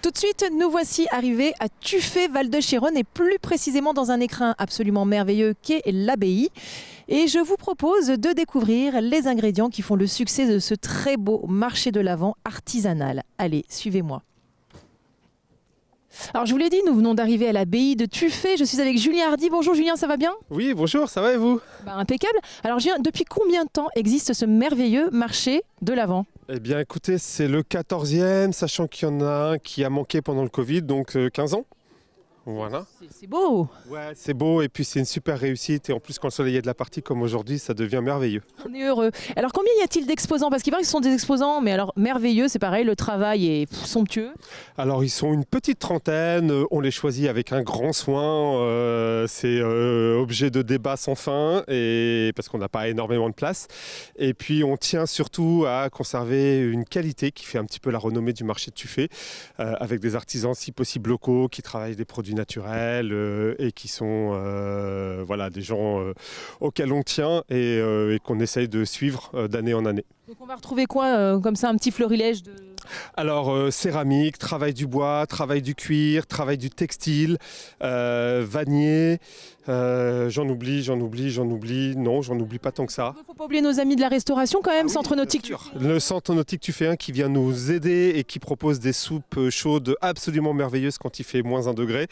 Tout de suite, nous voici arrivés à Tuffet, Val-de-Chéronne et plus précisément dans un écrin absolument merveilleux qu'est l'abbaye. Et je vous propose de découvrir les ingrédients qui font le succès de ce très beau marché de l'Avent artisanal. Allez, suivez-moi. Alors je vous l'ai dit, nous venons d'arriver à l'abbaye de Tuffet. Je suis avec Julien Hardy. Bonjour Julien, ça va bien? Oui, bonjour, ça va et vous? Impeccable. Alors Julien, depuis combien de temps existe ce merveilleux marché de l'Avent? Eh bien écoutez, c'est le 14e, sachant qu'il y en a un qui a manqué pendant le Covid, donc 15 ans. Voilà. C'est beau. Ouais, c'est beau et puis c'est une super réussite. Et en plus, quand le soleil est de la partie comme aujourd'hui, ça devient merveilleux. On est heureux. Alors combien y a-t-il d'exposants? Parce qu'il paraît que ce sont des exposants, mais alors merveilleux, c'est pareil, le travail est somptueux. Alors ils sont une petite trentaine, on les choisit avec un grand soin. C'est objet de débat sans fin et parce qu'on n'a pas énormément de place. Et puis on tient surtout à conserver une qualité qui fait un petit peu la renommée du marché de Tuffet, avec des artisans si possible locaux qui travaillent des produits naturels et qui sont voilà, des gens auxquels on tient et qu'on essaye de suivre d'année en année. Donc on va retrouver quoi comme ça, un petit florilège de... Alors céramique, travail du bois, travail du cuir, travail du textile, vannier, j'en oublie, non j'en oublie pas tant que ça. Il ne faut pas oublier nos amis de la restauration quand même, Centre Nautique Tuffet. Le Centre Nautique Tuffet qui vient nous aider et qui propose des soupes chaudes absolument merveilleuses quand il fait -1 degré.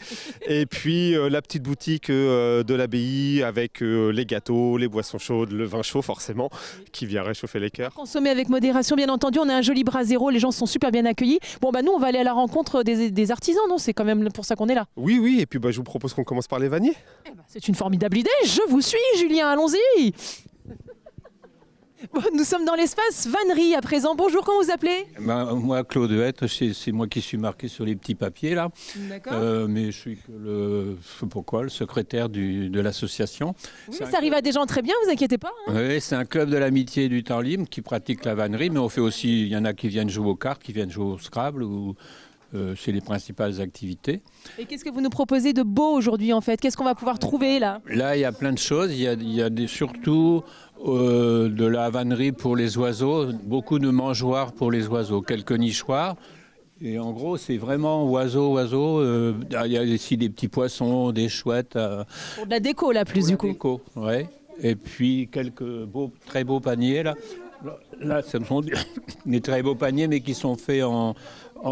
Et puis la petite boutique de l'abbaye avec les gâteaux, les boissons chaudes, le vin chaud forcément, qui vient réchauffer les cœurs. Consommer avec modération bien entendu, on a un joli brasero, les gens sont super bien accueillis. Bon nous on va aller à la rencontre des artisans, non? C'est quand même pour ça qu'on est là. Oui, et puis je vous propose qu'on commence par les vanniers. C'est une formidable idée, je vous suis Julien, allons-y. Bon, nous sommes dans l'espace vannerie à présent. Bonjour, comment vous appelez? Moi, Claude Huette, c'est moi qui suis marqué sur les petits papiers là. D'accord. Mais je suis que je sais pas quoi, le secrétaire de l'association. Oui, ça arrive à des gens très bien, vous inquiétez pas. Hein. Oui, c'est un club de l'amitié du temps libre qui pratique la vannerie, mais on fait aussi, il y en a qui viennent jouer aux cartes, qui viennent jouer au Scrabble, c'est les principales activités. Et qu'est-ce que vous nous proposez de beau aujourd'hui en fait? Qu'est-ce qu'on va pouvoir trouver là? Là, il y a plein de choses. Il y a surtout de la vannerie pour les oiseaux, beaucoup de mangeoires pour les oiseaux, quelques nichoirs. Et en gros, c'est vraiment oiseaux. Il y a ici des petits poissons, des chouettes. Pour de la déco là plus du coup. Déco, ouais. Et puis quelques très beaux paniers là. Là, ce sont des très beaux paniers, mais qui sont faits en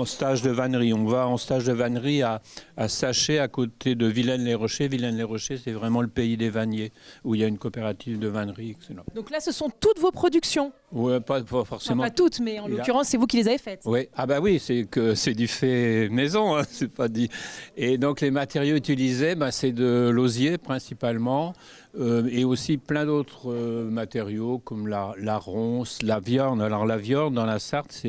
stage de vannerie. On va en stage de vannerie à Sachet, à côté de Vilaine-les-Rochers. Vilaine-les-Rochers, c'est vraiment le pays des vanniers, où il y a une coopérative de vannerie, etc. Donc là, ce sont toutes vos productions? Oui, pas forcément. Enfin, pas toutes, mais en l'occurrence, c'est vous qui les avez faites. Oui, oui, c'est du fait maison, hein, c'est pas dit. Et donc les matériaux utilisés, c'est de l'osier principalement, et aussi plein d'autres matériaux comme la ronce, la viorne. Alors la viorne dans la Sarthe,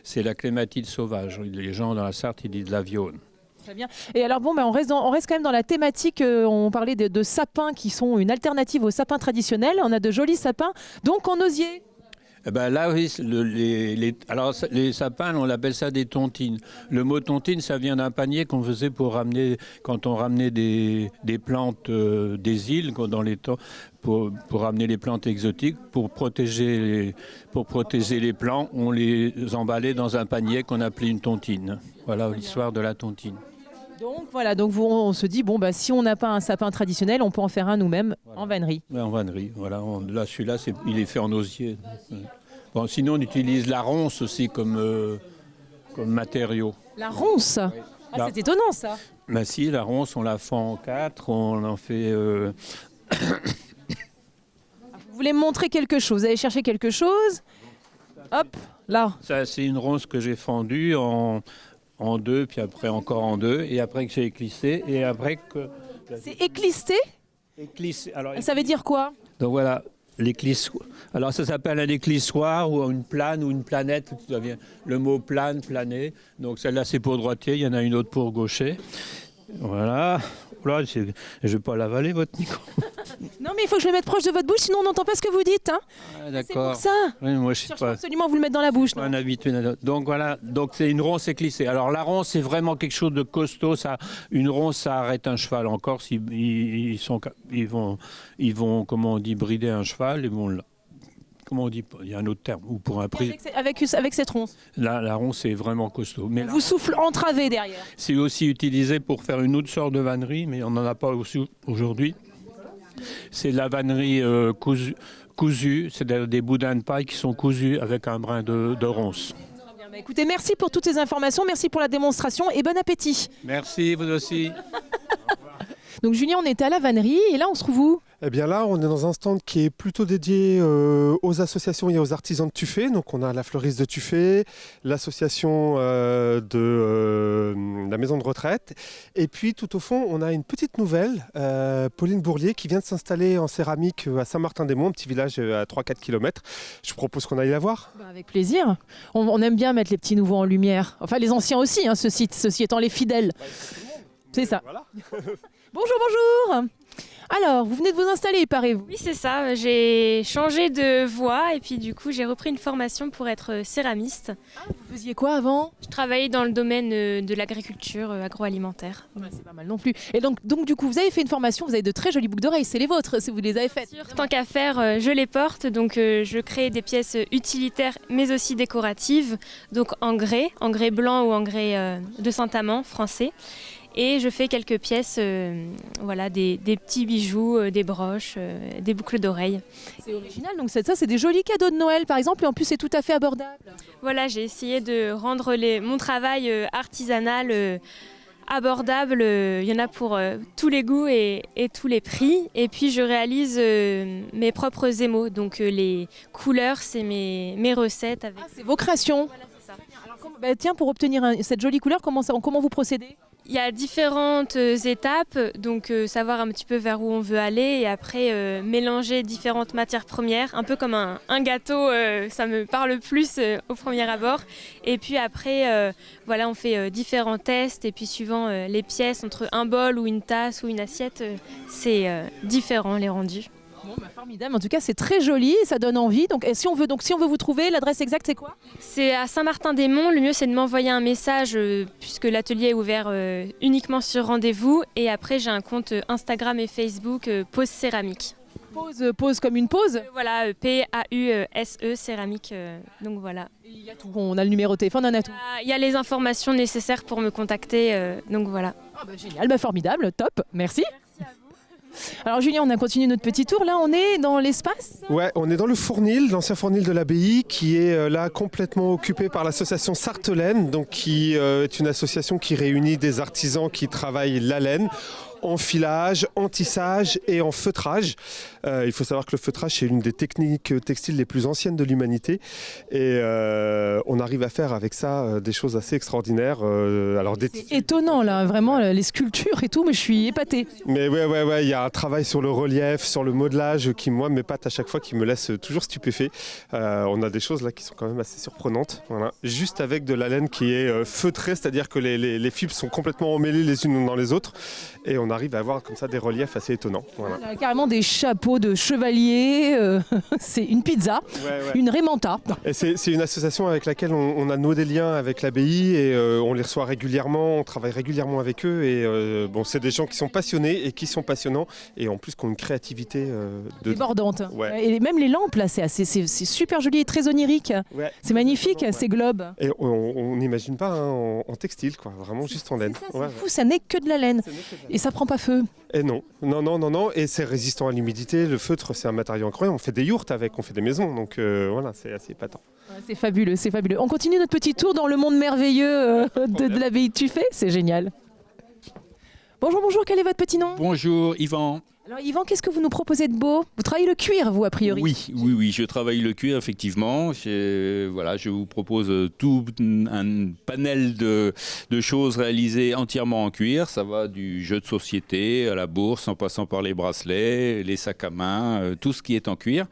c'est la clématite sauvage. Les gens dans la Sarthe, ils disent la viorne. Très bien. Et alors on reste quand même dans la thématique, on parlait de sapins qui sont une alternative aux sapins traditionnels. On a de jolis sapins, donc en osier. Là, oui, les sapins, on appelle ça des tontines. Le mot tontine, ça vient d'un panier qu'on faisait quand on ramenait des plantes des îles dans les temps, pour ramener les plantes exotiques, pour protéger les plants, on les emballait dans un panier qu'on appelait une tontine. Voilà l'histoire de la tontine. Donc voilà, on se dit, si on n'a pas un sapin traditionnel, on peut en faire un nous-mêmes en vannerie. Oui, en vannerie, voilà. Là, celui-là, il est fait en osier. Bon, sinon, on utilise la ronce aussi comme matériau. La ronce? Oui. C'est étonnant ça. Si, la ronce, on la fend en 4, on en fait... Vous voulez me montrer quelque chose? Vous allez chercher quelque chose? Hop, là. Ça, c'est une ronce que j'ai fendue en 2, puis après encore en 2, et après que j'ai éclissé, et après que... C'est éclisté? Éclissé. Alors, ça veut dire quoi? Donc voilà, l'éclissoir. Alors ça s'appelle un éclissoir ou une plane ou une planète. Le mot plane, planer. Donc celle-là c'est pour droitier, il y en a une autre pour gaucher. Voilà. Là, je ne vais pas l'avaler, votre micro. Non, mais il faut que je le mette proche de votre bouche, sinon on n'entend pas ce que vous dites. Hein. D'accord. C'est pour ça. Oui, moi, je cherche absolument à vous le mettre dans la bouche. Un habitué. Donc voilà, donc c'est une ronce éclissée. Alors la ronce, c'est vraiment quelque chose de costaud. Une ronce, ça arrête un cheval. Encore ils vont, comment on dit, brider un cheval. comment on dit, il y a un autre terme, ou pour un prix. Avec cette ronce. La ronce c'est vraiment costaud. Mais Vous souffle entravé derrière. c'est aussi utilisé pour faire une autre sorte de vannerie, mais on n'en a pas aussi aujourd'hui. C'est la vannerie cousue, c'est des boudins de paille qui sont cousus avec un brin de ronce. Bah, écoutez, merci pour toutes ces informations, merci pour la démonstration et bon appétit. Merci, vous aussi. Donc Julien, on était à la vannerie et là on se trouve où? Eh bien là, on est dans un stand qui est plutôt dédié aux associations et aux artisans de Tuffet. Donc on a la fleuriste de Tuffet, l'association de la maison de retraite. Et puis tout au fond, on a une petite nouvelle, Pauline Bourlier, qui vient de s'installer en céramique à Saint-Martin-des-Monts, un petit village à 3-4 km. Je vous propose qu'on aille la voir. Bah, avec plaisir. On aime bien mettre les petits nouveaux en lumière. Enfin les anciens aussi, hein, ceci étant les fidèles. C'est ça. Voilà. Bonjour, bonjour. Alors, vous venez de vous installer, paraît-vous? Oui, c'est ça. J'ai changé de voie et puis du coup, j'ai repris une formation pour être céramiste. Vous faisiez quoi avant? Je travaillais dans le domaine de l'agriculture agroalimentaire. C'est pas mal non plus. Et donc du coup, vous avez fait une formation, vous avez de très jolies boucles d'oreilles, c'est les vôtres, si vous les avez faites. Tant qu'à faire, je les porte. Donc, je crée des pièces utilitaires mais aussi décoratives. Donc, en grès blanc ou en grès de Saint-Amand français. Et je fais quelques pièces, voilà, des petits bijoux, des broches, des boucles d'oreilles. C'est original, donc ça c'est des jolis cadeaux de Noël par exemple, et en plus c'est tout à fait abordable. Voilà, j'ai essayé de rendre mon travail artisanal abordable. Il y en a pour tous les goûts et tous les prix. Et puis je réalise mes propres émaux, donc les couleurs, c'est mes recettes. Avec... c'est vos créations. Voilà, c'est ça. Alors, tiens, pour obtenir cette jolie couleur, comment vous procédez? Il y a différentes étapes, donc savoir un petit peu vers où on veut aller et après mélanger différentes matières premières, un peu comme un gâteau, ça me parle plus au premier abord. Et puis après, voilà, on fait différents tests et puis suivant les pièces, entre un bol ou une tasse ou une assiette, c'est différent les rendus. Bon, bah, formidable, en tout cas c'est très joli, ça donne envie. Donc si on veut vous trouver, l'adresse exacte c'est quoi? C'est à Saint-Martin-des-Monts. Le mieux c'est de m'envoyer un message puisque l'atelier est ouvert uniquement sur rendez-vous. Et après j'ai un compte Instagram et Facebook Pause Céramique. Pause comme une pause? Voilà, P-A-U-S-E Céramique. Donc voilà. Il y a tout. On a le numéro de téléphone, on a tout. Il y a les informations nécessaires pour me contacter. Donc voilà. Oh, bah, génial, bah, formidable, top, merci. Alors Julien, on a continué notre petit tour. Là, on est dans l'espace. Ouais, on est dans le fournil, l'ancien fournil de l'abbaye, qui est là complètement occupé par l'association Sartelaine, donc qui est une association qui réunit des artisans qui travaillent la laine en filage, en tissage et en feutrage. Il faut savoir que le feutrage, c'est une des techniques textiles les plus anciennes de l'humanité. Et on arrive à faire avec ça des choses assez extraordinaires. C'est étonnant, là, vraiment, les sculptures et tout, mais je suis épatée. Mais ouais, il y a un travail sur le relief, sur le modelage qui, moi, m'épate à chaque fois, qui me laisse toujours stupéfait. On a des choses là qui sont quand même assez surprenantes. Voilà. Juste avec de la laine qui est feutrée, c'est-à-dire que les fibres sont complètement emmêlées les unes dans les autres. Et on arrive à avoir comme ça des reliefs assez étonnants. Voilà. On a carrément des chapeaux de chevalier, c'est une pizza, une Raymanta. Et c'est une association avec laquelle on a noué des liens avec l'abbaye et on les reçoit régulièrement, on travaille régulièrement avec eux. Et bon, c'est des gens qui sont passionnés et qui sont passionnants et en plus qui ont une créativité débordante. Ouais. Et même les lampes, là, c'est super joli et très onirique. Ouais. C'est magnifique, ces globes. Et on n'imagine pas hein, en textile, quoi, vraiment juste en laine. C'est fou, ça n'est que de la laine. Et ça prend pas feu. Et non. Et c'est résistant à l'humidité. Le feutre, c'est un matériau incroyable. On fait des yourtes avec, on fait des maisons. Donc voilà, c'est assez épatant. Ouais, c'est fabuleux, c'est fabuleux. On continue notre petit tour dans le monde merveilleux de l'abbaye de Tuffet. C'est génial. Bonjour, quel est votre petit nom? Bonjour, Yvan. Alors Yvan, qu'est-ce que vous nous proposez de beau? Vous travaillez le cuir, vous, a priori? Oui, je travaille le cuir, effectivement. Je vous propose tout un panel de choses réalisées entièrement en cuir. Ça va du jeu de société à la bourse, en passant par les bracelets, les sacs à main, tout ce qui est en cuir.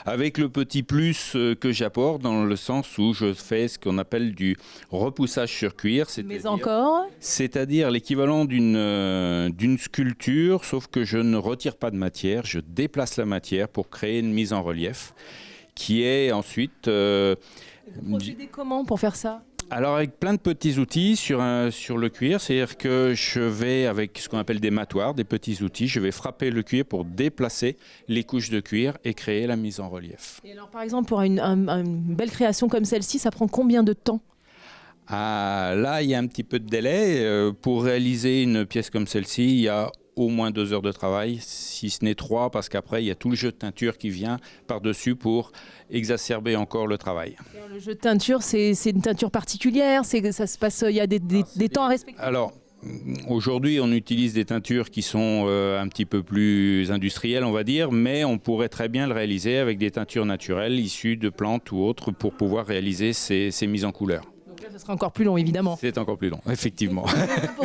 Avec le petit plus que j'apporte dans le sens où je fais ce qu'on appelle du repoussage sur cuir. Mais encore? C'est-à-dire l'équivalent d'une sculpture, sauf que je ne retire pas de matière, je déplace la matière pour créer une mise en relief qui est ensuite... Vous procédez comment pour faire ça? Alors avec plein de petits outils sur le cuir, c'est-à-dire que je vais avec ce qu'on appelle des mattoirs, des petits outils, je vais frapper le cuir pour déplacer les couches de cuir et créer la mise en relief. Et alors, par exemple, pour une belle création comme celle-ci, ça prend combien de temps? Ah, là, il y a un petit peu de délai. Pour réaliser une pièce comme celle-ci, il y a au moins 2 heures de travail, si ce n'est 3, parce qu'après, il y a tout le jeu de teinture qui vient par-dessus pour exacerber encore le travail. Et alors, le jeu de teinture, c'est une teinture particulière, ça se passe, il y a des temps à respecter. Alors, aujourd'hui, on utilise des teintures qui sont un petit peu plus industrielles, on va dire, mais on pourrait très bien le réaliser avec des teintures naturelles issues de plantes ou autres pour pouvoir réaliser ces mises en couleur. Donc là, ce sera encore plus long, évidemment. C'est encore plus long, effectivement.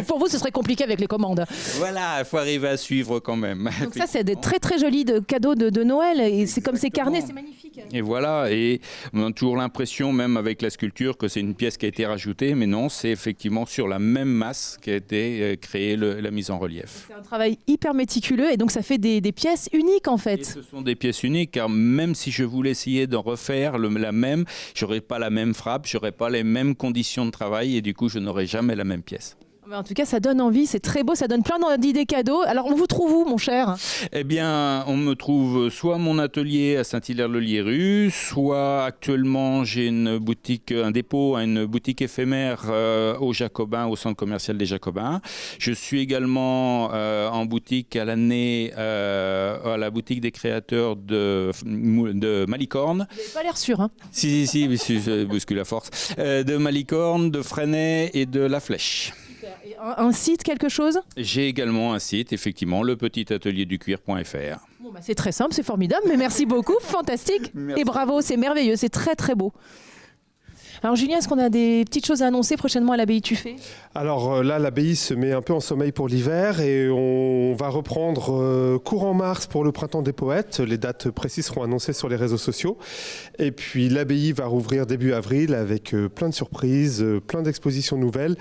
Pour vous, ce serait compliqué avec les commandes. Voilà, il faut arriver à suivre quand même. Donc ça, c'est des très très jolis cadeaux de Noël. Et c'est comme ces carnets, c'est magnifique. Et voilà, et on a toujours l'impression, même avec la sculpture, que c'est une pièce qui a été rajoutée, mais non, c'est effectivement sur la même masse qu'a été créée la mise en relief. C'est un travail hyper méticuleux et donc ça fait des pièces uniques en Et fait. ce sont des pièces uniques, car même si je voulais essayer d'en refaire la même, j'aurais pas la même frappe, j'aurais pas les mêmes conditions de travail, et du coup, je n'aurais jamais la même pièce. En tout cas, ça donne envie, c'est très beau, ça donne plein d'idées cadeaux. Alors, on vous trouve où, mon cher? Eh bien, on me trouve soit à mon atelier à Saint-Hilaire-le-Lierru, soit actuellement j'ai un dépôt à une boutique éphémère au Jacobin, au centre commercial des Jacobins. Je suis également en boutique à l'année à la boutique des créateurs de Malicorne. Vous n'avez pas l'air sûr, hein? Si, je bouscule la force. De Malicorne, de Freinet et de La Flèche. Et un site, quelque chose? J'ai également un site, effectivement, lepetitatelierducuir.fr. Bon, bah, c'est très simple, c'est formidable, mais merci beaucoup, fantastique. Merci. Et bravo, c'est merveilleux, c'est très très beau. Alors Julien, est-ce qu'on a des petites choses à annoncer prochainement à l'abbaye Tuffet? Alors là, l'abbaye se met un peu en sommeil pour l'hiver et on va reprendre courant mars pour le printemps des poètes. Les dates précises seront annoncées sur les réseaux sociaux. Et puis l'abbaye va rouvrir début avril avec plein de surprises, plein d'expositions nouvelles.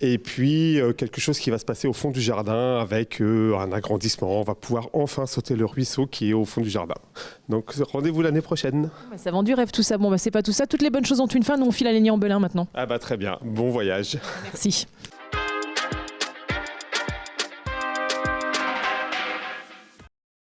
Et puis quelque chose qui va se passer au fond du jardin avec un agrandissement. On va pouvoir enfin sauter le ruisseau qui est au fond du jardin. Donc rendez-vous l'année prochaine. Ça vend du rêve tout ça. Bon, bah, c'est pas tout ça. Toutes les bonnes choses ont une fin. Nous, on file à Lénier-en-Belin maintenant. Ah bah très bien. Bon voyage. Merci.